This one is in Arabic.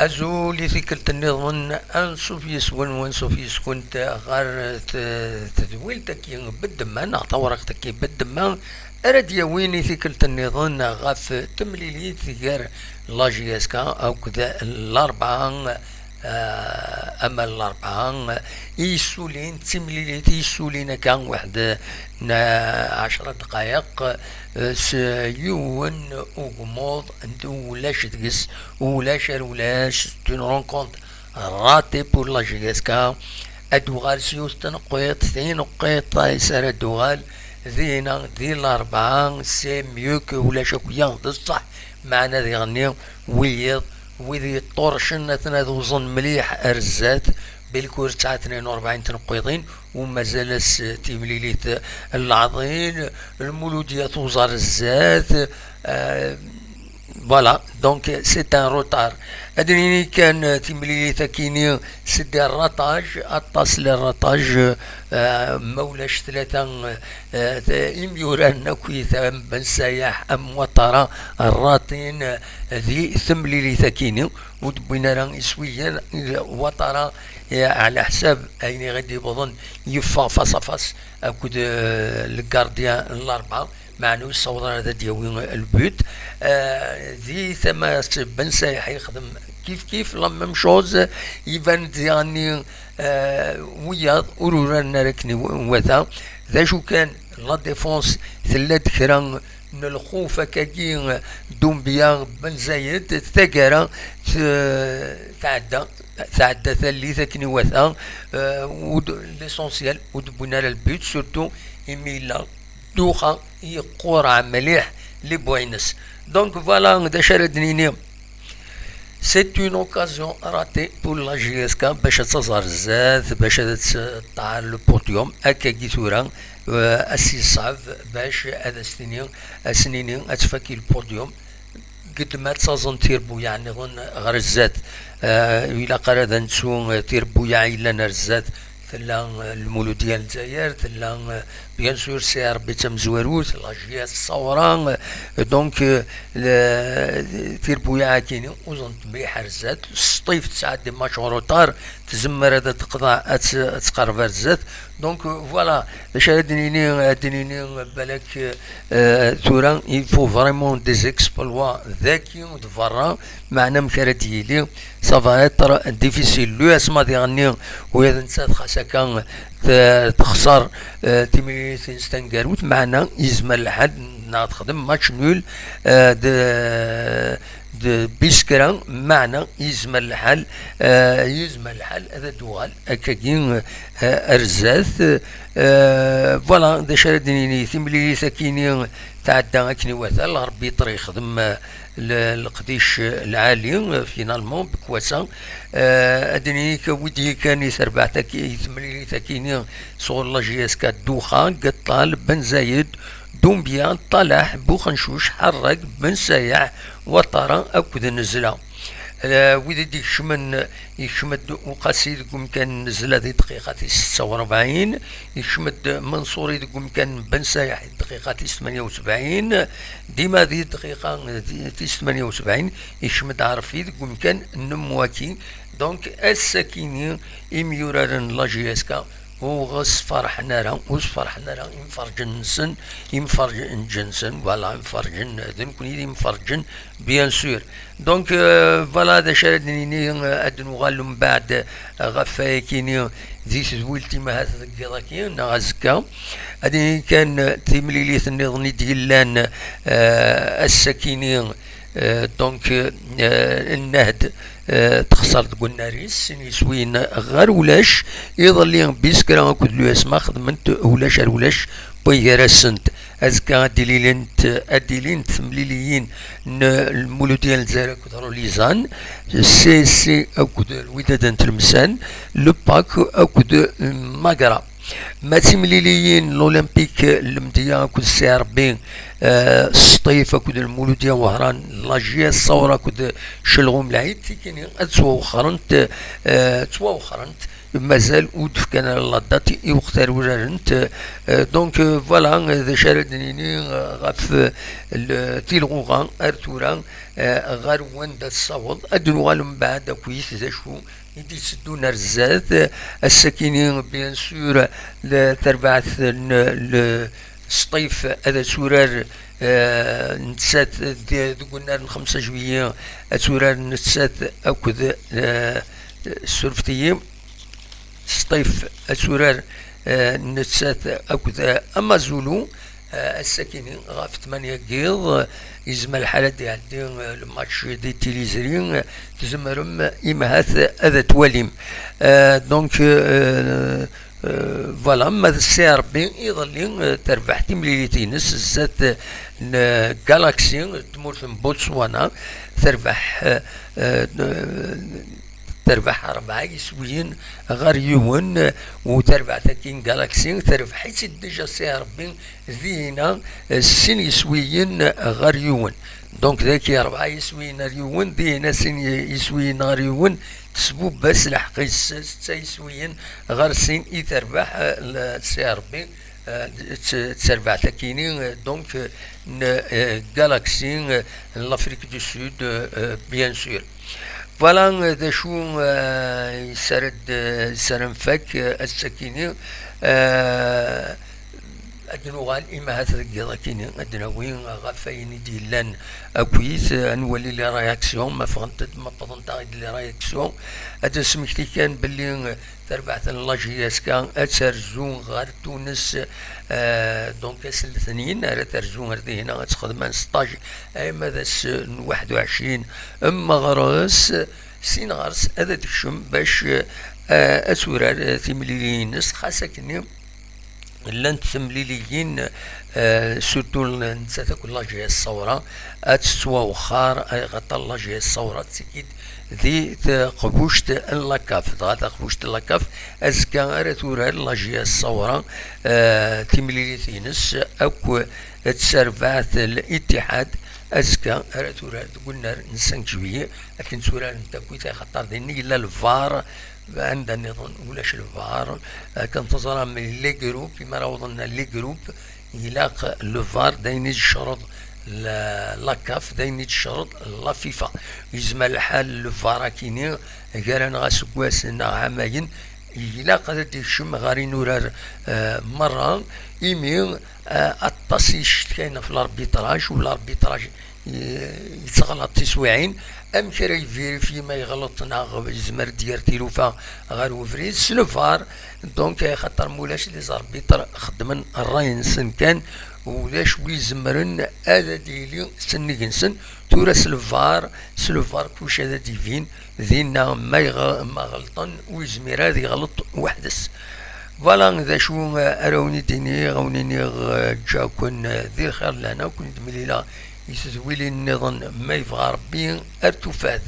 أزولي ذيك النظن أنصف يسكن وانصف يسكن غير تذويل تكي بالدمان نعطورك تكي بالدمان أرد يويني ذيك النظن غاف تمليلي ثير لاجيسكا أو كذا الأربعة. أما الأربعة يسولين تمليلي يسولين كان واحد 10 دقائق سيون وغموض ولاش تقس ولاش تنرونكونت راتي بور لا جيسكا ادوغال سيوس تنقيط ثين نقيط يسار ادوغال ذينا ذي الأربعة سي ميو كو ولاش كويان الصح معنا ذي غني ويض وذي طورشن تنظن مليح ارزات بالكور تاع 42 تنقيطين ومازال تيمليليت العظيم المولودية توزر الزات فوالا دونك سي ان روتار ادريني كان تيمليلي تاكيني سدي الرطاج اتصل الرطاج مولاش ثلاثة إميوران كويثا بن سايح أم وطرا الراطين ذي ثمليلي تاكيني ودبينا راه إسويا وطرا على حساب أين غادي بظن يفا فاس أكود الكارديان الأربعة معنو الصوضان هذا دياوي البيت ذي ثما بن سايح يخدم كيف لا ميم شوز يبان يعني وياض ورورنا ركني وذا ذا شو كان لا ديفونس ثلاث كران الخوف كاكين دومبيا بن زايد ثقرا تعدى ثالثة كني وثا ليسونسيال ودبونا للبيت سورتو إميلا دوخا يقورع مليح لبوينس دونك فوالا دا شاردنيني C'est une occasion ratée pour la GSK باش تصغر الزاد باش تطلع البوديوم هكا كيثورا اسي صعب باش هذا سنينين اتفاكي البوديوم قد ما تصازن تيربو يعني غير الزاد الى قرا نسو تيربو يعني الا نرزاد ثلا المولود ديال الجزائر ثلا بيان سور سي ربي تمزواروت لاجيات الصوران دونك تيربويا كاينين وزن مليح رزات الصيف 9 دي ماتش روتار تزمر هذا تقضى تقرب الزات دونك فوالا باش هادنيني بالك ثورا يفو فريمون دي زيكسبلوا ذكي ودفرا معنا مكرديلي سافا اتر ديفيسيل لو اسما ديالني وهذا نسات خاصة كان تخسر تيمي ستنكاروت معنا يزمر الحد نخدم ماتش نول د بيسكرا معنا يزمر الحال هذا دوغال هكاكين ارزاث فوالا دا شاردنيني ثملي ساكيني تعدى اكني وثال ربي طري يخدم القديش العالي فينالمون بكواسا ادني كودي كان يسربع تاكي ثملي تاكيني صور لا جي اس كا دوخا قطال بن زايد دومبيان طلع بوخنشوش حرق بن سايع وطرا اكد نزله وإذا ديك يشمد وقاسي كان نزله دي دقيقة 46 يشمد منصوري كان بن سايح دقيقة 78 ديما ذي دقيقة 78 يشمد عرفي كان نمواكي دونك الساكيني إميورارن لا جي اس كا وغس فرحنا راه ينفرجن جنسن ولا ينفرجن ذن كوني ينفرجن بيان سور دونك فوالا دا شاردني ادن غالو من بعد غفايكيني ذي زويلتي ما هذا كي نغزكا ادي كان تيمليليث النظني ديالان السكيني دونك النهد تخسر قلنا ريس يسوين غير ولاش يظل بيسكرا كل لو اسما خدمت ولاش بيغرا سنت ازكا اديلين ثمليليين المولود ديال الجزائر كثروا ليزان سي اكود الوداد تلمسان لو باك اكود ماغرا ما تمليليين الاولمبيك المديا كل سي ربي السطيف كود المولودية وهران لاجيا الصورة كود شلغوم العيد كيني تواوخرنت تواوخرنت مازال ودف كان لاداتي يختار ورارنت دونك فوالا ذا شاردنيني غاف تيلغوغان ارتوران غار وند الصوت ادنوغال من بعد كويس ذا شو يدي سدونا رزات السكينين بيان سور تربعث السطيف هذا سورار نتسات قلنا 5 جوية سورار نتسات اكد السرفتيين سطيف سورار نتسات اكد اما زولو الساكنين غاف 8 قيض يزم الحالة دي عندي الماتش دي تيليزرين تزمرم إمهات هذا تواليم دونك فوالا ماذا السي ربي يظل تربح تمليليتينس زات جالاكسي تمر في بوتسوانا تربح 4 يسويين غير يون وتربح تاكين جالاكسي تربح حيث ديجا سي ربي ذينا السن يسويين غير يون دونك ذاك 4 يسويين غير يون دينا سن يسويين غير يون تسبوب بس الحقي 6 يسويين غير سن يتربح سي ربي تربح تاكيني دونك جالاكسي لافريك دو سود بيان سور فوالا ذا شو يسرد فك السكيني أدنوغال إما هذا القضاء كيني أدنوين غفاين ديلان أكويس نولي لي رياكسيون ما فهمت غيد لي رياكسيون هذا سمكتي كان باللي تربعت لاجياس كان أترزون غير تونس دونك سلثنين على ترزون غير هنا تخدم 16 أي ماذا 21 أما غراس سين غرس هذا تشم باش أسورار ثمليلين نس خاصة كني لان تمليليين سورتو نتاتا لاجيا الصورة اتسوا وخار غطا لاجيا الصورة تسكيد ذي قبوشت اللاكاف غاتا قبوشت اللاكاف ازكا ارتورا لاجيا الصورة تمليليتينس اكو تسرفات الاتحاد ازكا ارتورا قلنا نسان شوية لكن سورا نتاكويتا خطر ذيني الا الفار عندنا نظن ولاش الفار كنتظر من لي جروب كيما راه وصلنا لي جروب يلاق الفار داين الشرط لاكاف داين الشرط لا فيفا يزم الحال الفار كيني كان غاسكواس عامين يلاق هذا الشم غاري نورار مره ايمي التصيش كاين في الاربيتراج والاربيتراج يتغلط تسويعين ام كرا يفيريفي ما يغلطنا زمر ديال تيلوفا غير وفريد سلوفار دونك خاطر مولاش لي زاربيتر خدمن الراي نسن كان ولاش ويزمرن هذا ديلي سنكنسن تورا سلوفار كوش هذا ديفين ذينا ما غلطن ويزمير هذا يغلط وحدس فوالا ذا شو اراوني ديني غونيني جا كون ذي الخير لنا كنت مليلا يسوي لي النظام ما يبغى ربي ارتفاث